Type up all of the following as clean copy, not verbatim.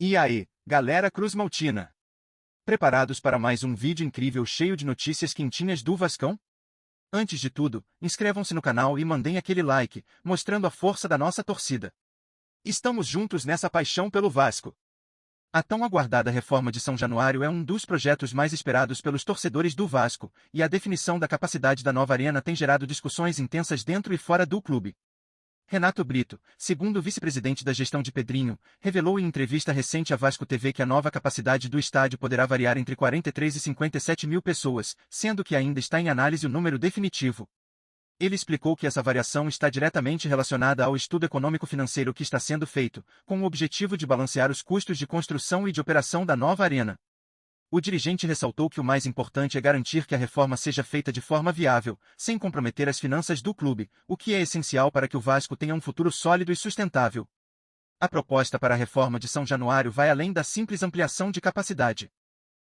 E aí, galera Cruz Maltina? Preparados para mais um vídeo incrível cheio de notícias quentinhas do Vascão? Antes de tudo, inscrevam-se no canal e mandem aquele like, mostrando a força da nossa torcida. Estamos juntos nessa paixão pelo Vasco. A tão aguardada reforma de São Januário é um dos projetos mais esperados pelos torcedores do Vasco, e a definição da capacidade da nova arena tem gerado discussões intensas dentro e fora do clube. Renato Brito, segundo vice-presidente da gestão de Pedrinho, revelou em entrevista recente à Vasco TV que a nova capacidade do estádio poderá variar entre 43 e 57 mil pessoas, sendo que ainda está em análise o número definitivo. Ele explicou que essa variação está diretamente relacionada ao estudo econômico-financeiro que está sendo feito, com o objetivo de balancear os custos de construção e de operação da nova arena. O dirigente ressaltou que o mais importante é garantir que a reforma seja feita de forma viável, sem comprometer as finanças do clube, o que é essencial para que o Vasco tenha um futuro sólido e sustentável. A proposta para a reforma de São Januário vai além da simples ampliação de capacidade.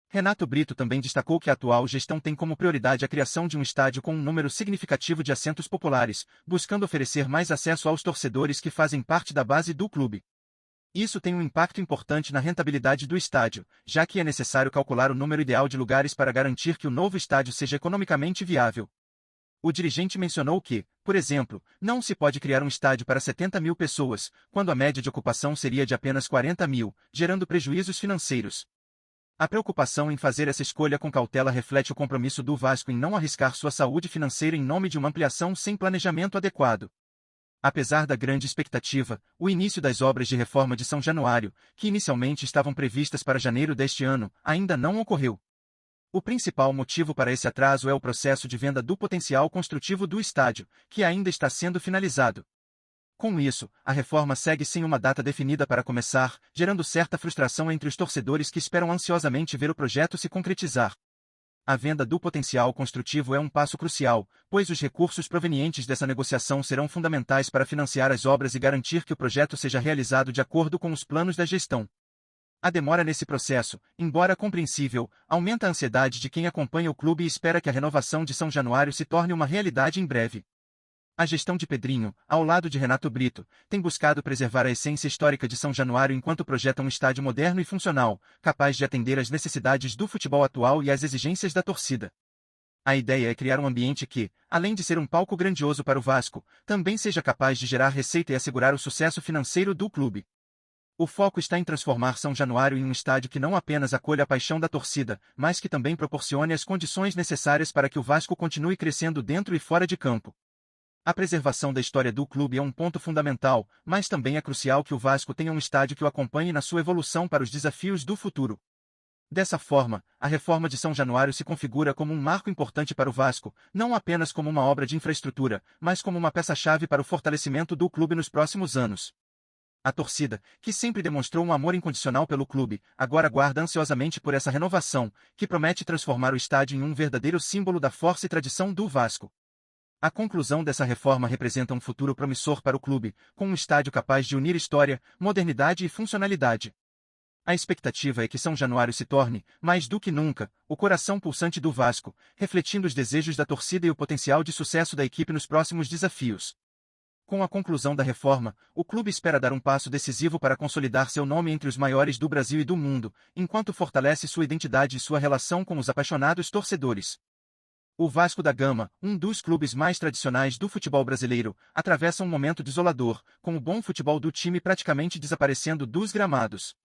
Renato Brito também destacou que a atual gestão tem como prioridade a criação de um estádio com um número significativo de assentos populares, buscando oferecer mais acesso aos torcedores que fazem parte da base do clube. Isso tem um impacto importante na rentabilidade do estádio, já que é necessário calcular o número ideal de lugares para garantir que o novo estádio seja economicamente viável. O dirigente mencionou que, por exemplo, não se pode criar um estádio para 70 mil pessoas, quando a média de ocupação seria de apenas 40 mil, gerando prejuízos financeiros. A preocupação em fazer essa escolha com cautela reflete o compromisso do Vasco em não arriscar sua saúde financeira em nome de uma ampliação sem planejamento adequado. Apesar da grande expectativa, o início das obras de reforma de São Januário, que inicialmente estavam previstas para janeiro deste ano, ainda não ocorreu. O principal motivo para esse atraso é o processo de venda do potencial construtivo do estádio, que ainda está sendo finalizado. Com isso, a reforma segue sem uma data definida para começar, gerando certa frustração entre os torcedores que esperam ansiosamente ver o projeto se concretizar. A venda do potencial construtivo é um passo crucial, pois os recursos provenientes dessa negociação serão fundamentais para financiar as obras e garantir que o projeto seja realizado de acordo com os planos da gestão. A demora nesse processo, embora compreensível, aumenta a ansiedade de quem acompanha o clube e espera que a renovação de São Januário se torne uma realidade em breve. A gestão de Pedrinho, ao lado de Renato Brito, tem buscado preservar a essência histórica de São Januário enquanto projeta um estádio moderno e funcional, capaz de atender às necessidades do futebol atual e às exigências da torcida. A ideia é criar um ambiente que, além de ser um palco grandioso para o Vasco, também seja capaz de gerar receita e assegurar o sucesso financeiro do clube. O foco está em transformar São Januário em um estádio que não apenas acolha a paixão da torcida, mas que também proporcione as condições necessárias para que o Vasco continue crescendo dentro e fora de campo. A preservação da história do clube é um ponto fundamental, mas também é crucial que o Vasco tenha um estádio que o acompanhe na sua evolução para os desafios do futuro. Dessa forma, a reforma de São Januário se configura como um marco importante para o Vasco, não apenas como uma obra de infraestrutura, mas como uma peça-chave para o fortalecimento do clube nos próximos anos. A torcida, que sempre demonstrou um amor incondicional pelo clube, agora aguarda ansiosamente por essa renovação, que promete transformar o estádio em um verdadeiro símbolo da força e tradição do Vasco. A conclusão dessa reforma representa um futuro promissor para o clube, com um estádio capaz de unir história, modernidade e funcionalidade. A expectativa é que São Januário se torne, mais do que nunca, o coração pulsante do Vasco, refletindo os desejos da torcida e o potencial de sucesso da equipe nos próximos desafios. Com a conclusão da reforma, o clube espera dar um passo decisivo para consolidar seu nome entre os maiores do Brasil e do mundo, enquanto fortalece sua identidade e sua relação com os apaixonados torcedores. O Vasco da Gama, um dos clubes mais tradicionais do futebol brasileiro, atravessa um momento desolador, com o bom futebol do time praticamente desaparecendo dos gramados.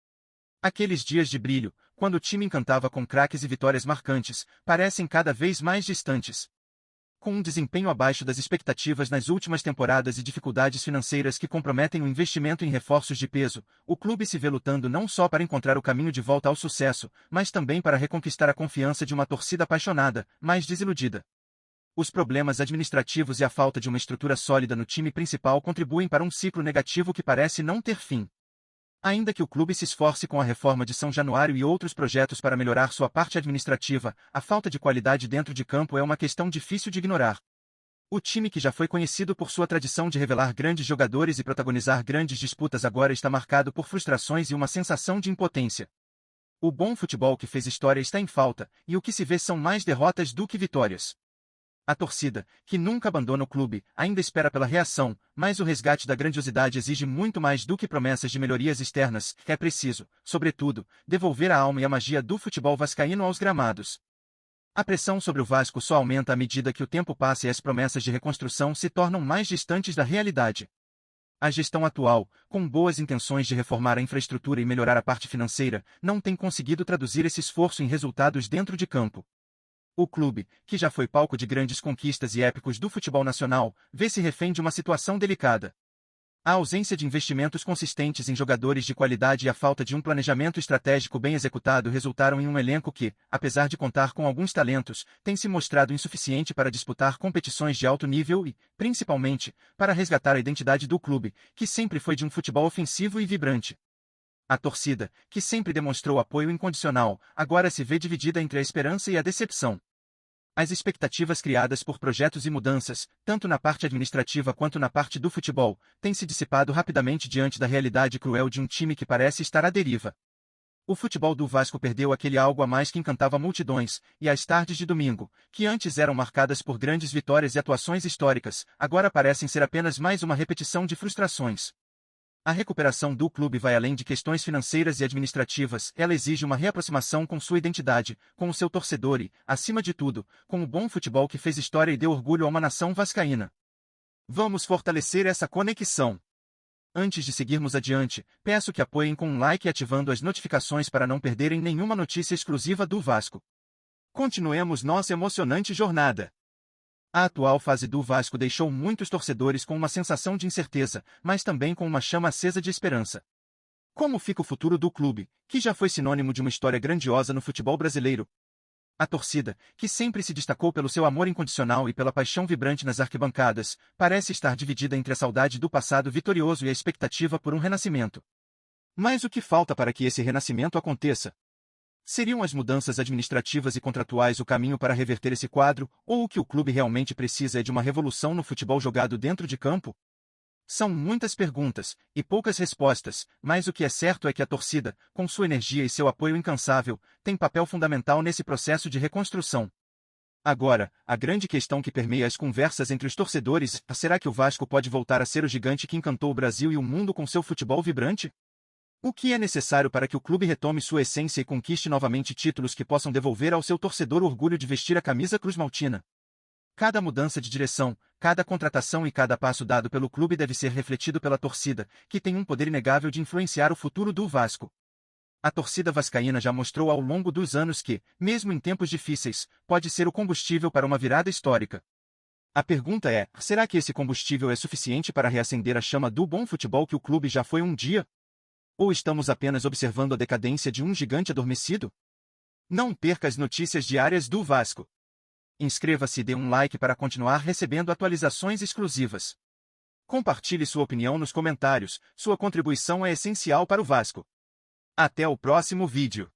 Aqueles dias de brilho, quando o time encantava com craques e vitórias marcantes, parecem cada vez mais distantes. Com um desempenho abaixo das expectativas nas últimas temporadas e dificuldades financeiras que comprometem o investimento em reforços de peso, o clube se vê lutando não só para encontrar o caminho de volta ao sucesso, mas também para reconquistar a confiança de uma torcida apaixonada, mas desiludida. Os problemas administrativos e a falta de uma estrutura sólida no time principal contribuem para um ciclo negativo que parece não ter fim. Ainda que o clube se esforce com a reforma de São Januário e outros projetos para melhorar sua parte administrativa, a falta de qualidade dentro de campo é uma questão difícil de ignorar. O time que já foi conhecido por sua tradição de revelar grandes jogadores e protagonizar grandes disputas agora está marcado por frustrações e uma sensação de impotência. O bom futebol que fez história está em falta, e o que se vê são mais derrotas do que vitórias. A torcida, que nunca abandona o clube, ainda espera pela reação, mas o resgate da grandiosidade exige muito mais do que promessas de melhorias externas. É preciso, sobretudo, devolver a alma e a magia do futebol vascaíno aos gramados. A pressão sobre o Vasco só aumenta à medida que o tempo passa e as promessas de reconstrução se tornam mais distantes da realidade. A gestão atual, com boas intenções de reformar a infraestrutura e melhorar a parte financeira, não tem conseguido traduzir esse esforço em resultados dentro de campo. O clube, que já foi palco de grandes conquistas e épicos do futebol nacional, vê-se refém de uma situação delicada. A ausência de investimentos consistentes em jogadores de qualidade e a falta de um planejamento estratégico bem executado resultaram em um elenco que, apesar de contar com alguns talentos, tem se mostrado insuficiente para disputar competições de alto nível e, principalmente, para resgatar a identidade do clube, que sempre foi de um futebol ofensivo e vibrante. A torcida, que sempre demonstrou apoio incondicional, agora se vê dividida entre a esperança e a decepção. As expectativas criadas por projetos e mudanças, tanto na parte administrativa quanto na parte do futebol, têm se dissipado rapidamente diante da realidade cruel de um time que parece estar à deriva. O futebol do Vasco perdeu aquele algo a mais que encantava multidões, e as tardes de domingo, que antes eram marcadas por grandes vitórias e atuações históricas, agora parecem ser apenas mais uma repetição de frustrações. A recuperação do clube vai além de questões financeiras e administrativas, ela exige uma reaproximação com sua identidade, com o seu torcedor e, acima de tudo, com o bom futebol que fez história e deu orgulho a uma nação vascaína. Vamos fortalecer essa conexão. Antes de seguirmos adiante, peço que apoiem com um like e ativando as notificações para não perderem nenhuma notícia exclusiva do Vasco. Continuemos nossa emocionante jornada. A atual fase do Vasco deixou muitos torcedores com uma sensação de incerteza, mas também com uma chama acesa de esperança. Como fica o futuro do clube, que já foi sinônimo de uma história grandiosa no futebol brasileiro? A torcida, que sempre se destacou pelo seu amor incondicional e pela paixão vibrante nas arquibancadas, parece estar dividida entre a saudade do passado vitorioso e a expectativa por um renascimento. Mas o que falta para que esse renascimento aconteça? Seriam as mudanças administrativas e contratuais o caminho para reverter esse quadro, ou o que o clube realmente precisa é de uma revolução no futebol jogado dentro de campo? São muitas perguntas, e poucas respostas, mas o que é certo é que a torcida, com sua energia e seu apoio incansável, tem papel fundamental nesse processo de reconstrução. Agora, a grande questão que permeia as conversas entre os torcedores é: será que o Vasco pode voltar a ser o gigante que encantou o Brasil e o mundo com seu futebol vibrante? O que é necessário para que o clube retome sua essência e conquiste novamente títulos que possam devolver ao seu torcedor o orgulho de vestir a camisa cruz-maltina? Cada mudança de direção, cada contratação e cada passo dado pelo clube deve ser refletido pela torcida, que tem um poder inegável de influenciar o futuro do Vasco. A torcida vascaína já mostrou ao longo dos anos que, mesmo em tempos difíceis, pode ser o combustível para uma virada histórica. A pergunta é: será que esse combustível é suficiente para reacender a chama do bom futebol que o clube já foi um dia? Ou estamos apenas observando a decadência de um gigante adormecido? Não perca as notícias diárias do Vasco. Inscreva-se e dê um like para continuar recebendo atualizações exclusivas. Compartilhe sua opinião nos comentários, sua contribuição é essencial para o Vasco. Até o próximo vídeo.